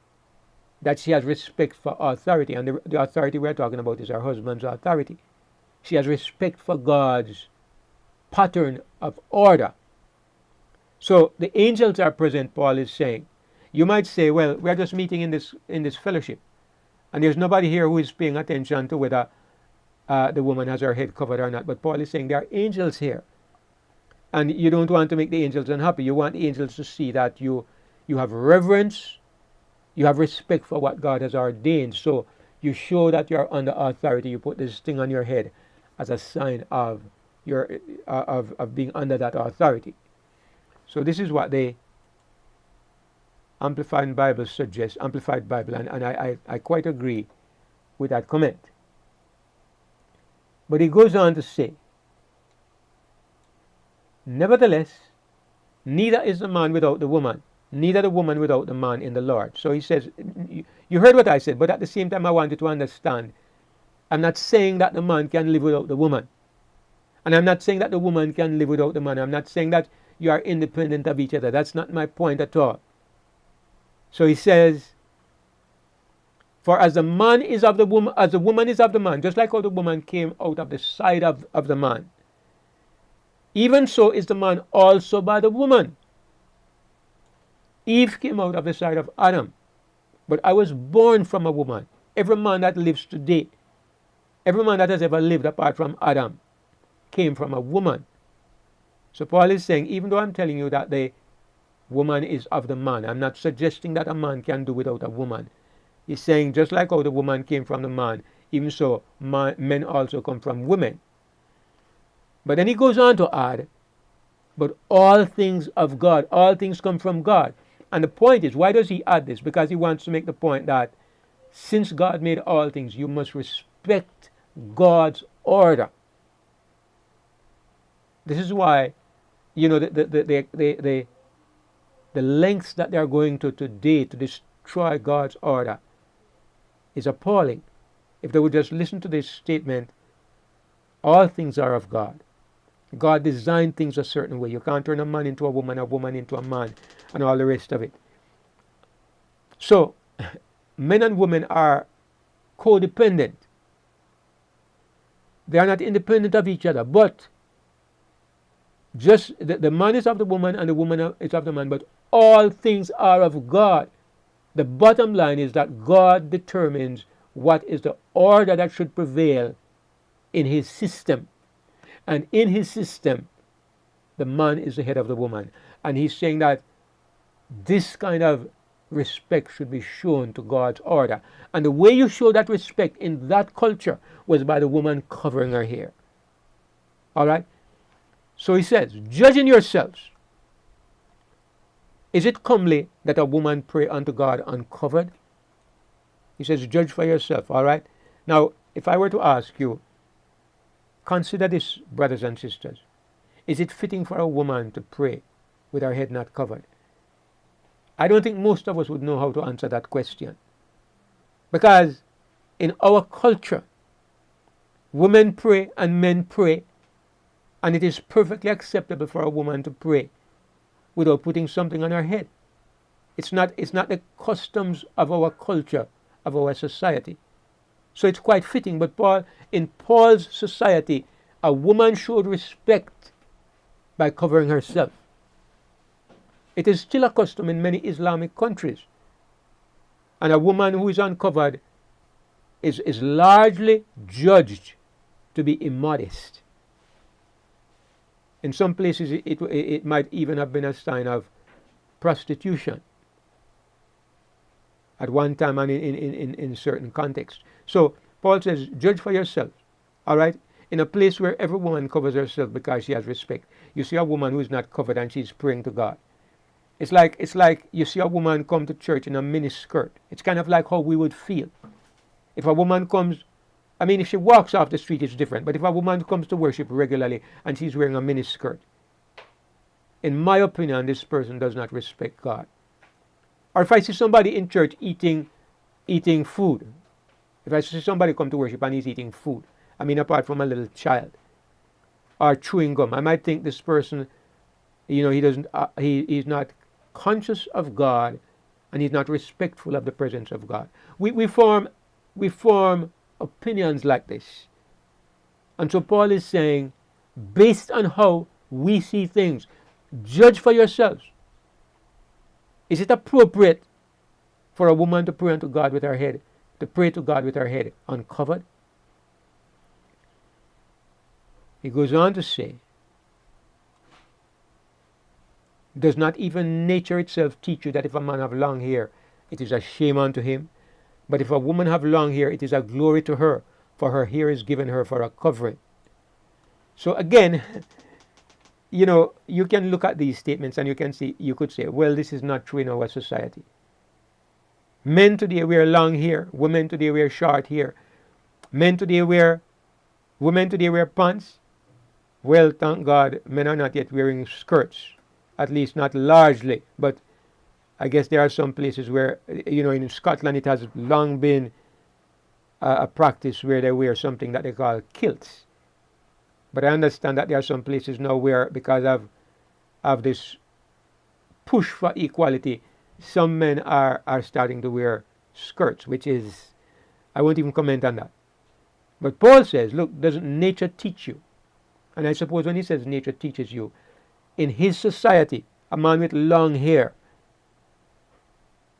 that she has respect for authority. And the authority we're talking about is her husband's authority. She has respect for God's pattern of order. So the angels are present, Paul is saying. You might say, well, we're just meeting in this fellowship, and there's nobody here who is paying attention to whether the woman has her head covered or not. But Paul is saying there are angels here. And you don't want to make the angels unhappy. You want the angels to see that you have reverence, you have respect for what God has ordained. So you show that you're under authority. You put this thing on your head as a sign of your of being under that authority. So this is what the Amplified Bible suggests, Amplified Bible, and I quite agree with that comment. But he goes on to say, nevertheless, neither is the man without the woman, neither the woman without the man in the Lord. So he says, you heard what I said, but at the same time I want you to understand, I'm not saying that the man can live without the woman. And I'm not saying that the woman can live without the man. I'm not saying that you are independent of each other. That's not my point at all. So he says, for as the man is of the woman, as the woman is of the man, just like how the woman came out of the side of the man, even so is the man also by the woman. Eve came out of the side of Adam, but I was born from a woman. Every man that lives today, every man that has ever lived apart from Adam, came from a woman. So Paul is saying, even though I'm telling you that the woman is of the man, I'm not suggesting that a man can do without a woman. He's saying just like how the woman came from the man, even so men also come from women. But then he goes on to add but all things of God. All things come from God. And the point is, why does he add this? Because he wants to make the point that since God made all things, you must respect God's order. This is why, the lengths that they are going to today to destroy God's order is appalling. If they would just listen to this statement, all things are of God. God designed things a certain way. You can't turn a man into a woman into a man, and all the rest of it. So, men and women are codependent. They are not independent of each other, but just the man is of the woman and the woman is of the man, but all things are of God. The bottom line is that God determines what is the order that should prevail in his system. And in his system, the man is the head of the woman. And he's saying that this kind of respect should be shown to God's order. And the way you show that respect in that culture was by the woman covering her hair. All right? So he says, judging yourselves. Is it comely that a woman pray unto God uncovered? He says, judge for yourself. All right? Now, if I were to ask you, consider this, brothers and sisters. Is it fitting for a woman to pray with her head not covered? I don't think most of us would know how to answer that question. Because in our culture, women pray and men pray, and it is perfectly acceptable for a woman to pray without putting something on her head. It's not the customs of our culture, of our society. So it's quite fitting. But in Paul's society, a woman showed respect by covering herself. It is still a custom in many Islamic countries. And a woman who is uncovered is largely judged to be immodest. In some places, it might even have been a sign of prostitution at one time and in certain contexts. So Paul says, judge for yourself. All right? In a place where every woman covers herself because she has respect. You see a woman who is not covered and she's praying to God. It's like you see a woman come to church in a mini skirt. It's kind of like how we would feel. If a woman comes, if she walks off the street, it's different. But if a woman comes to worship regularly and she's wearing a mini skirt, in my opinion, this person does not respect God. Or if I see somebody in church eating food, if I see somebody come to worship and he's eating food, apart from a little child, or chewing gum, I might think this person, he's not conscious of God, and he's not respectful of the presence of God. We form opinions like this. And so Paul is saying, based on how we see things, judge for yourselves. Is it appropriate for a woman to pray unto God with her head, to pray to God with her head uncovered? He goes on to say, does not even nature itself teach you that if a man have long hair, it is a shame unto him? But if a woman have long hair, it is a glory to her, for her hair is given her for a covering. So again, you can look at these statements and you could say, well, this is not true in our society. Men today wear long hair, women today wear short hair. Women today wear pants. Well, thank God, men are not yet wearing skirts. At least not largely, but I guess there are some places where, in Scotland it has long been a practice where they wear something that they call kilts. But I understand that there are some places now where, because of this push for equality, some men are starting to wear skirts, which is, I won't even comment on that. But Paul says, look, doesn't nature teach you? And I suppose when he says nature teaches you, in his society, a man with long hair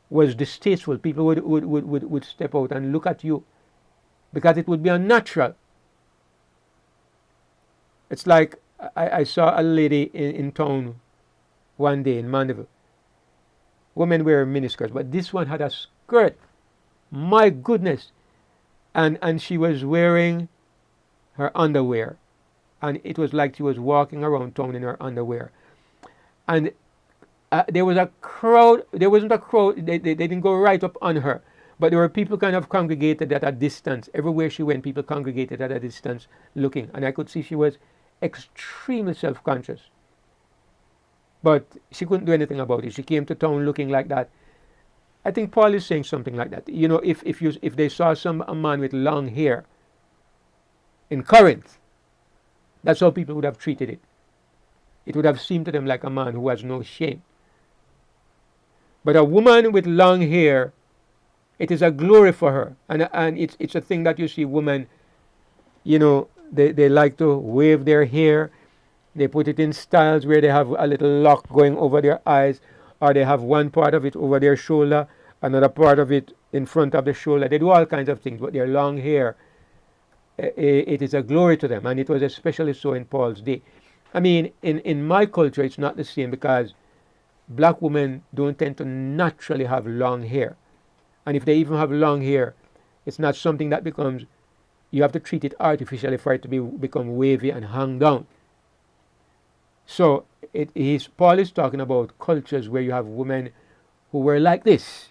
was distasteful. People would step out and look at you because it would be unnatural. It's like I saw a lady in town one day in Mandeville. Women wear miniskirts, but this one had a skirt. My goodness. And she was wearing her underwear. And it was like she was walking around town in her underwear. And there was a crowd. There wasn't a crowd. They didn't go right up on her. But there were people kind of congregated at a distance. Everywhere she went, people congregated at a distance looking. And I could see she was extremely self-conscious. But she couldn't do anything about it. She came to town looking like that. I think Paul is saying something like that. You know, if they saw a man with long hair in Corinth, that's how people would have treated it. It would have seemed to them like a man who has no shame. But a woman with long hair, it is a glory for her. And it's a thing that you see women, you know, they like to wave their hair. They put it in styles where they have a little lock going over their eyes, or they have one part of it over their shoulder, another part of it in front of the shoulder. They do all kinds of things, but their long hair, it is a glory to them. And it was especially so in Paul's day. I mean, in my culture, it's not the same, because black women don't tend to naturally have long hair. And if they even have long hair, it's not something that becomes, you have to treat it artificially for it to become wavy and hang down. So Paul is talking about cultures where you have women who were like this.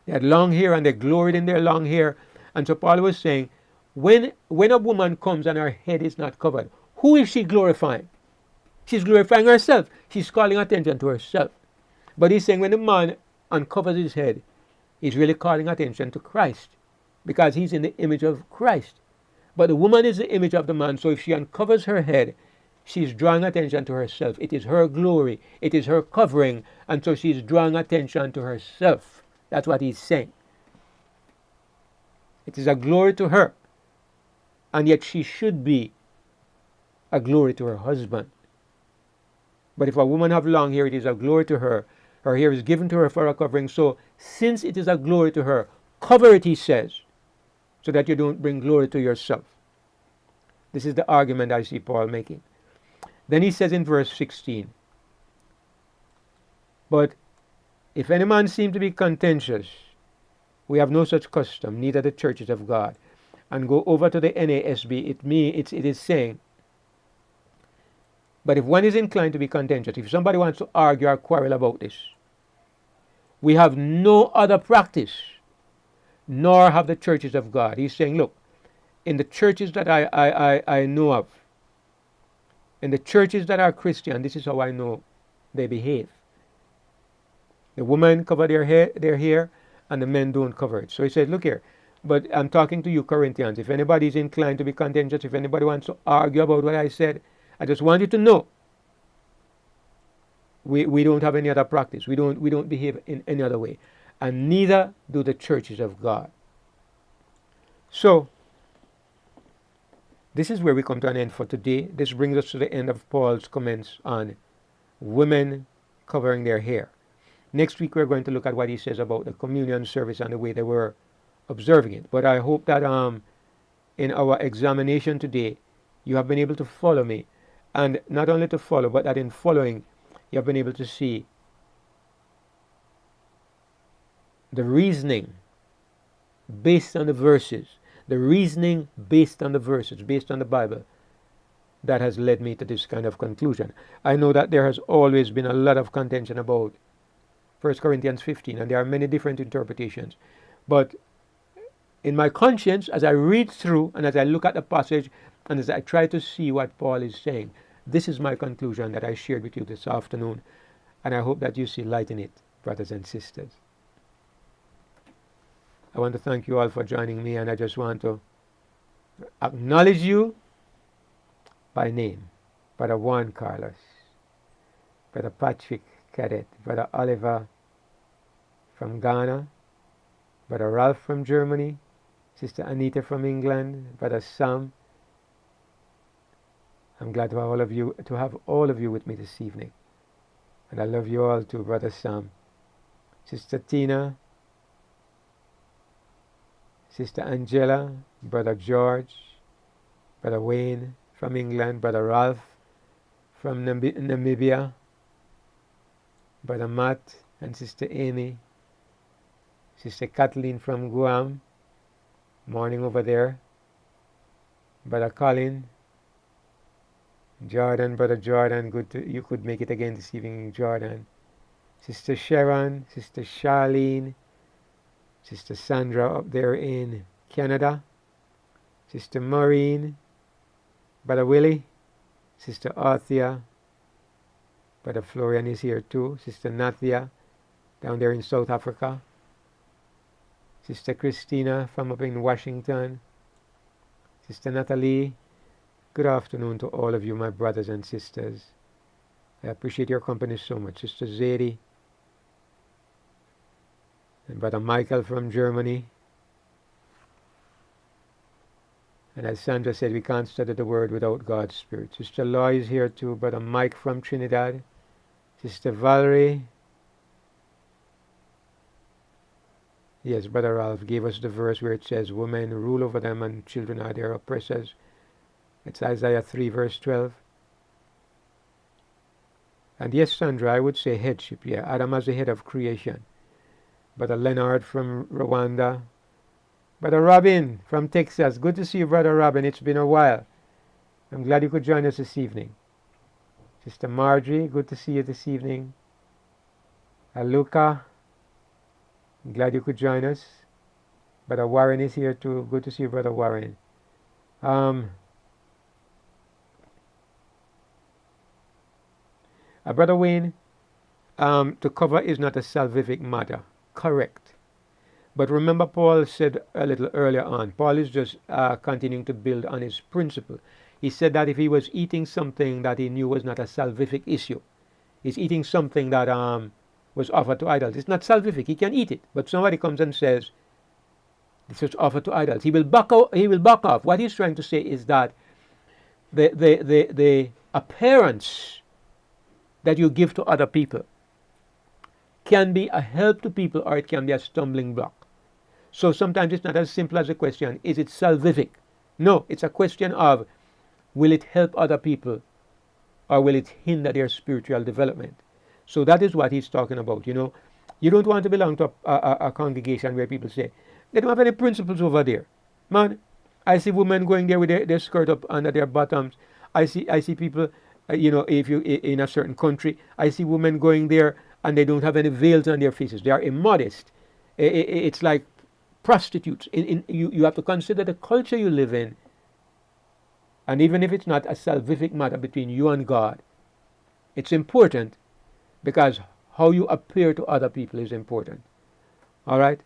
They had long hair and they gloried in their long hair. And so Paul was saying, when a woman comes and her head is not covered, who is she glorifying? She's glorifying herself. She's calling attention to herself. But he's saying when a man uncovers his head, he's really calling attention to Christ, because he's in the image of Christ. But the woman is the image of the man. So if she uncovers her head, she's drawing attention to herself. It is her glory. It is her covering. And so she's drawing attention to herself. That's what he's saying. It is a glory to her. And yet she should be a glory to her husband. But if a woman have long hair, it is a glory to her. Her hair is given to her for a covering. So since it is a glory to her, cover it, he says, so that you don't bring glory to yourself. This is the argument I see Paul making. Then he says in verse 16, but if any man seem to be contentious, we have no such custom, neither the churches of God. And go over to the NASB, it is saying, but if one is inclined to be contentious, if somebody wants to argue or quarrel about this, we have no other practice, nor have the churches of God. He's saying, look, in the churches that I know of, in the churches that are Christian, this is how I know they behave. The women cover their hair, and the men don't cover it. So he said, look here, but I'm talking to you Corinthians. If anybody is inclined to be contentious, if anybody wants to argue about what I said, I just want you to know we don't have any other practice. We don't behave in any other way. And neither do the churches of God. So this is where we come to an end for today. This brings us to the end of Paul's comments on women covering their hair. Next week we're going to look at what he says about the communion service and the way they were observing it. But I hope that in our examination today, you have been able to follow me. And not only to follow, but that in following, you have been able to see the reasoning based on the verses, based on the Bible, that has led me to this kind of conclusion. I know that there has always been a lot of contention about 1 Corinthians 15, and there are many different interpretations. But in my conscience, as I read through and as I look at the passage and as I try to see what Paul is saying, this is my conclusion that I shared with you this afternoon, and I hope that you see light in it, brothers and sisters. I want to thank you all for joining me, and I just want to acknowledge you by name. Brother Juan Carlos, Brother Patrick Cadet, Brother Oliver from Ghana, Brother Ralph from Germany, Sister Anita from England, Brother Sam. I'm glad to have all of you with me this evening. And I love you all too, Brother Sam. Sister Tina, Sister Angela, Brother George, Brother Wayne from England, Brother Ralph from Namibia, Brother Matt and Sister Amy, Sister Kathleen from Guam, morning over there, Brother Colin, Jordan, Brother Jordan, you could make it again this evening, Jordan. Sister Sharon, Sister Charlene, Sister Sandra up there in Canada, Sister Maureen, Brother Willie, Sister Arthea, Brother Florian is here too, Sister Nathia down there in South Africa, Sister Christina from up in Washington, Sister Natalie. Good afternoon to all of you, my brothers and sisters. I appreciate your company so much. Sister Zadie and Brother Michael from Germany. And as Sandra said, we can't study the Word without God's Spirit. Sister Loy is here too. Brother Mike from Trinidad. Sister Valerie. Yes, Brother Ralph gave us the verse where it says, women rule over them and children are their oppressors. It's Isaiah 3 verse 12. And yes, Sandra, I would say headship. Yeah, Adam as the head of creation. Brother Leonard from Rwanda. Brother Robin from Texas. Good to see you, Brother Robin. It's been a while. I'm glad you could join us this evening. Sister Marjorie, good to see you this evening. Aluka, I'm glad you could join us. Brother Warren is here too. Good to see you, Brother Warren. Brother Wayne, to cover is not a salvific matter. Correct. But remember, Paul said a little earlier on, Paul is just continuing to build on his principle. He said that if he was eating something that he knew was not a salvific issue, he's eating something that was offered to idols. It's not salvific. He can eat it. But somebody comes and says, this was offered to idols. He will back off. What he's trying to say is that the appearance that you give to other people can be a help to people, or it can be a stumbling block. So sometimes it's not as simple as a question, is it salvific? No, it's a question of, will it help other people, or will it hinder their spiritual development? So that is what he's talking about. You know, you don't want to belong to a congregation where people say, they don't have any principles over there. Man, I see women going there with their skirt up under their bottoms. I see people, if you in a certain country, I see women going there and they don't have any veils on their faces. They are immodest. It's like prostitutes. You have to consider the culture you live in. And even if it's not a salvific matter between you and God, it's important, because how you appear to other people is important. All right?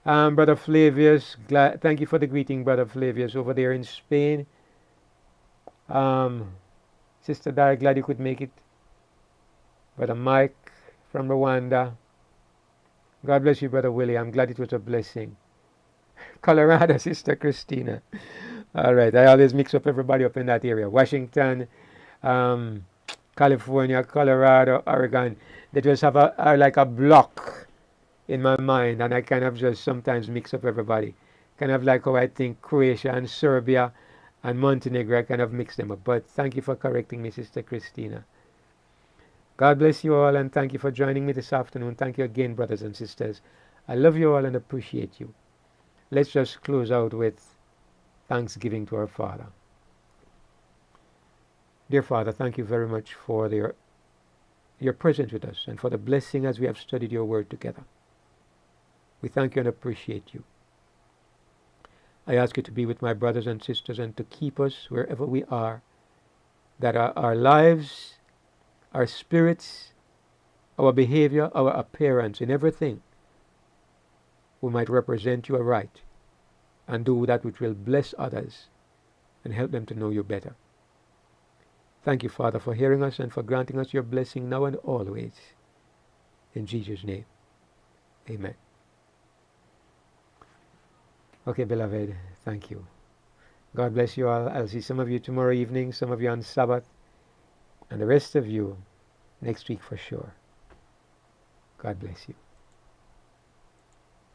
Brother Flavius, thank you for the greeting, Brother Flavius, over there in Spain. Sister Dara, glad you could make it. Brother Mike from Rwanda. God bless you, Brother Willie. I'm glad it was a blessing. Colorado, Sister Christina. All right, I always mix up everybody up in that area. Washington, California, Colorado, Oregon. They just have like a block in my mind, and I kind of just sometimes mix up everybody. Kind of like how I think Croatia and Serbia and Montenegro, I kind of mix them up. But thank you for correcting me, Sister Christina. God bless you all, and thank you for joining me this afternoon. Thank you again, brothers and sisters. I love you all and appreciate you. Let's just close out with thanksgiving to our Father. Dear Father, thank you very much for your presence with us and for the blessing as we have studied your word together. We thank you and appreciate you. I ask you to be with my brothers and sisters and to keep us wherever we are, that our lives, our spirits, our behavior, our appearance, in everything, we might represent you aright and do that which will bless others and help them to know you better. Thank you, Father, for hearing us and for granting us your blessing now and always. In Jesus' name, amen. Okay, beloved, thank you. God bless you all. I'll see some of you tomorrow evening, some of you on Sabbath, and the rest of you next week for sure. God bless you.